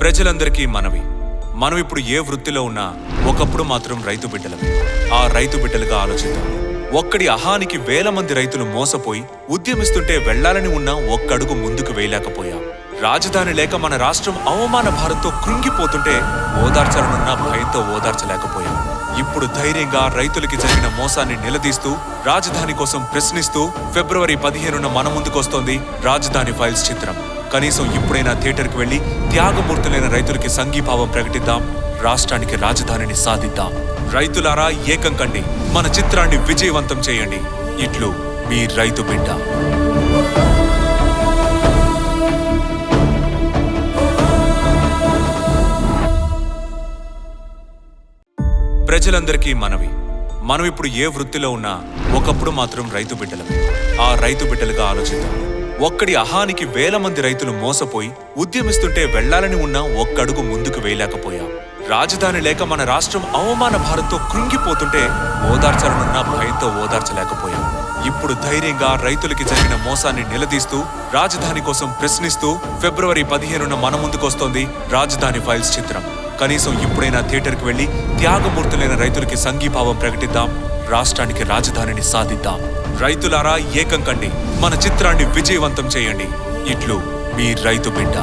ప్రజలందరికీ మనం ఇప్పుడు ఏ వృత్తిలో ఉన్నా ఒకప్పుడు మాత్రం రైతు బిడ్డలమే. ఆ రైతు బిడ్డలుగా ఆలోచిద్దాం. ఒక్కడి అహానికి వేల మంది రైతులు మోసపోయి ఉద్యమిస్తుంటే వెళ్లాలని ఉన్నా ఒక్కడుగు ముందుకు వేయలేకపోయాం. రాజధాని లేక మన రాష్ట్రం అవమాన భారంతో కృంగిపోతుంటే ఓదార్చాలనున్నా భయంతో ఓదార్చలేకపోయాం. ఇప్పుడు ధైర్యంగా రైతులకి జరిగిన మోసాన్ని నిలదీస్తూ రాజధాని కోసం ప్రశ్నిస్తూ ఫిబ్రవరి 15న మన ముందుకొస్తోంది రాజధాని ఫైల్స్ చిత్రం. కనీసం ఇప్పుడైనా థియేటర్కి వెళ్లి త్యాగమూర్తులైన రైతులకి సంఘీభావం ప్రకటిద్దాం. రాష్ట్రానికి రాజధానిని సాధిద్దాం. రైతులారా ఏకం కండి, మన చిత్రాన్ని విజయవంతం చేయండి. ఇట్లు మీ రైతు బిడ్డ. ప్రజలందరికీ మనం ఇప్పుడు ఏ వృత్తిలో ఉన్నా ఒకప్పుడు మాత్రం రైతు బిడ్డలమే. ఆ రైతు బిడ్డలుగా ఆలోచిద్దాం. ఒక్కడి అహానికి వేల మంది రైతులు మోసపోయి ఉద్యమిస్తుంటే వెళ్లాలని ఉన్నా ఒక్కడుగు ముందుకు వేయలేకపోయాం. రాజధాని లేక మన రాష్ట్రం అవమాన భారంతో కృంగిపోతుంటే ఓదార్చాలనున్నా భయంతో ఓదార్చలేకపోయాం. ఇప్పుడు ధైర్యంగా రైతులకి జరిగిన మోసాన్ని నిలదీస్తూ రాజధాని కోసం ప్రశ్నిస్తూ ఫిబ్రవరి 15న మన ముందుకొస్తోంది రాజధాని ఫైల్స్ చిత్రం. కనీసం ఇప్పుడైనా థియేటర్కి వెళ్లి త్యాగమూర్తులైన రైతులకి సంఘీభావం ప్రకటిద్దాం. రాష్ట్రానికి రాజధానిని సాధిద్దాం. రైతులారా ఏకం కండి, మన చిత్రాన్ని విజయవంతం చేయండి. ఇట్లు మీ రైతు బిడ్డ.